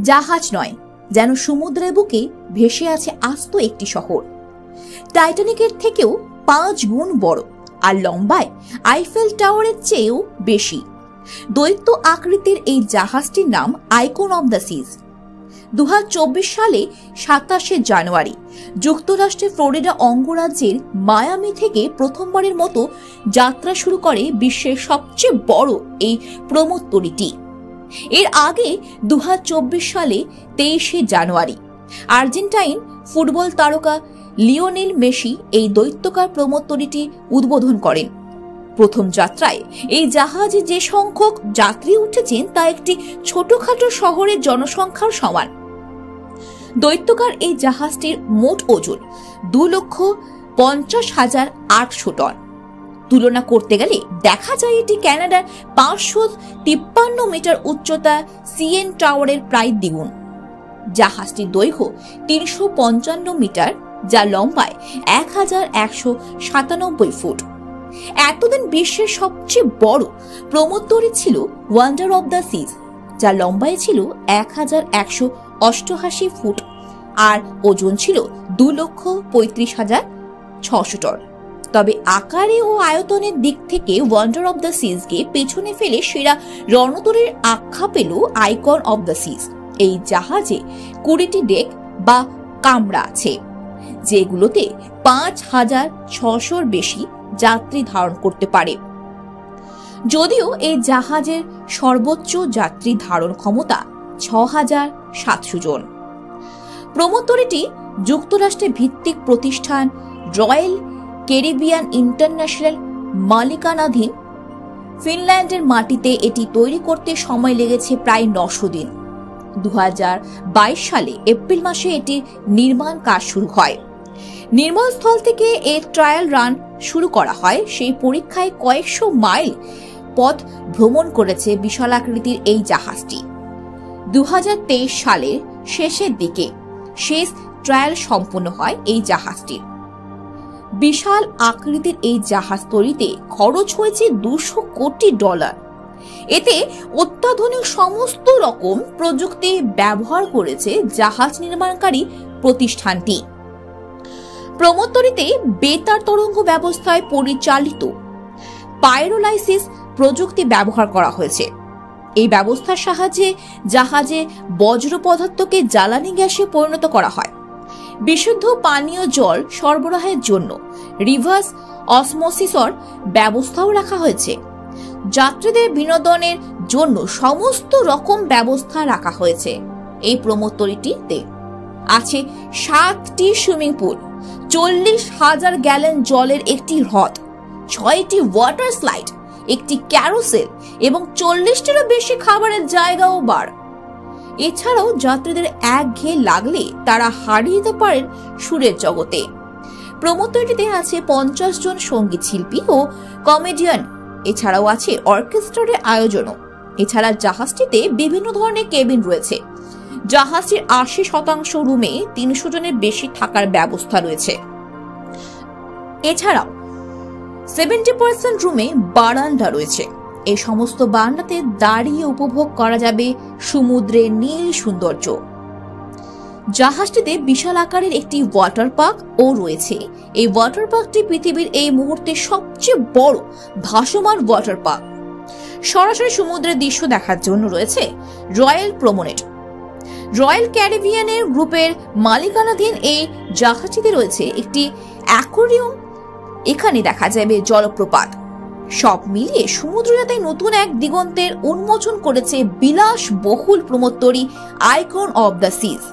জাহাজ নয়, যেন সমুদ্রের বুকে ভেসে আছে আস্ত একটি শহর। টাইটানিকের থেকেও 5 গুণ বড় আর লম্বায় আইফেল টাওয়ারের চেয়েও বেশি। দৈত্য আকৃতির এই জাহাজটির নাম আইকন অব দ্য সিজ। 2024 সালে 27 জানুয়ারি যুক্তরাষ্ট্রের ফ্লোরিডা অঙ্গরাজ্যের মায়ামি থেকে প্রথমবারের মতো যাত্রা শুরু করে বিশ্বের সবচেয়ে বড় এই প্রমোদতরীটি। এর আগে 2024 সালে 23 জানুয়ারি আর্জেন্টাইন ফুটবল তারকা লিওনেল মেসি এই দৈত্যকার প্রমোদতরীটি উদ্বোধন করেন। প্রথম যাত্রায় এই জাহাজে যে সংখ্যক যাত্রী উঠেছেন তা একটি ছোটখাটো শহরের জনসংখ্যার সমান। দৈত্যকার এই জাহাজটির মোট ওজন 2,50,800 টন। তুলনা করতে গেলে দেখা যায় এটি কানাডার 553 মিটার উচ্চতা সিএন টাওয়ারের প্রায় দ্বিগুণ। জাহাজটির দৈর্ঘ্য 355 মিটার, যা লম্বায় 1197 ফুট। এতদিন বিশ্বের সবচেয়ে বড় প্রমোদতরী ছিল ওয়ান্ডার অব দ্য সিজ, যা লম্বায় ছিল 1188 ফুট আর ওজন ছিল 2,35,600 টন। তবে আকারে ও আয়তনের দিক থেকে ওয়ান্ডার অব দ্য সিজকে পেছনে ফেলে সেরা রণতরীর আখ্যা পেল আইকন অব দ্য সিজ। এই জাহাজে 20টি ডেক বা কামরা আছে, যেগুলোতে 5,600-র বেশি যাত্রী ধারণ করতে পারে। যদিও এই জাহাজের সর্বোচ্চ যাত্রী ধারণ ক্ষমতা 6,700 জন। প্রমোদতরীটি যুক্তরাষ্ট্রের ভিত্তিক প্রতিষ্ঠান রয়্যাল ক্যারিবিয়ান ইন্টারন্যাশনাল মালিকানাধীন। ফিনল্যান্ডের মাটিতে এটি তৈরি করতে সময় লেগেছে প্রায় 900 দিন। 2022 সালে এপ্রিল মাসে এটির নির্মাণ কাজ শুরু হয়। নির্মল স্থল থেকে এর ট্রায়াল রান শুরু করা হয়। সেই পরীক্ষায় কয়েকশো মাইল পথ ভ্রমণ করেছে বিশাল আকৃতির এই জাহাজটি। 2023 সালের শেষের দিকে শেষ ট্রায়াল সম্পন্ন হয় এই জাহাজটির। বিশাল আকৃতির এই জাহাজ তৈরিতে খরচ হয়েছে $200 কোটি। এতে অত্যাধুনিক সমস্ত রকম প্রযুক্তি ব্যবহার করেছে জাহাজ নির্মাণকারী প্রতিষ্ঠানটি। প্রমোদতরীতে বেতার তরঙ্গ ব্যবস্থায় পরিচালিত পাইরোলাইসিস প্রযুক্তি ব্যবহার করা হয়েছে। এই ব্যবস্থার সাহায্যে জাহাজে বজ্র পদার্থকে জ্বালানি গ্যাসে পরিণত করা হয়। বিশুদ্ধ পানীয় জল সরবরাহের জন্য রিভার্স অসমোসিসর ব্যবস্থাও রাখা হয়েছে। যাত্রীদের বিনোদনের জন্য সমস্ত রকম ব্যবস্থা রাখা হয়েছে। এই প্রমোদতরীটিতে আছে 7টি সুইমিং পুল, 40,000 গ্যালন জলের একটি হ্রদ, 6টি ওয়াটার স্লাইড, একটি ক্যারোসেল এবং 40টিরও বেশি খাবারের জায়গা ও বার। এছাড়াও যাত্রীদের একঘেয়ে লাগলে তারা হারিয়ে যেতে পারেন সুরের জগতে। প্রমোদতরীটিতে আছে 50 জন সঙ্গীত শিল্পী ও কমেডিয়ান। এছাড়াও আছে অর্কেস্ট্রারের আয়োজনও। এছাড়া জাহাজটিতে বিভিন্ন ধরনের কেবিন রয়েছে। জাহাজটির 80% রুমে 300 জনের বেশি থাকার ব্যবস্থা রয়েছে। এছাড়াও 70% রুমে বারান্দা রয়েছে। এই সমস্ত বারান্দাতে দাঁড়িয়ে উপভোগ করা যাবে সমুদ্রের নীল সৌন্দর্য। জাহাজটিতে বিশাল আকারের একটি ওয়াটার পার্ক ও রয়েছে। এই ওয়াটার পার্কটি পৃথিবীর এই মুহূর্তে সবচেয়ে বড় ভাসমান ওয়াটার পার্ক। সরাসরি সমুদ্রের দৃশ্য দেখার জন্য রয়েছে রয়্যাল প্রমোনেড। রয়্যাল ক্যারিবিয়ানের গ্রুপের মালিকানাধীন এই জাহাজটিতে রয়েছে একটি অ্যাকোয়ারিয়াম। এখানে দেখা যাবে জলপ্রপাত। সব মিলিয়ে সমুদ্রযাত্রায় নতুন এক দিগন্তের উন্মোচন করেছে বিলাসবহুল প্রমোদতরী আইকন অব দ্য সিজ।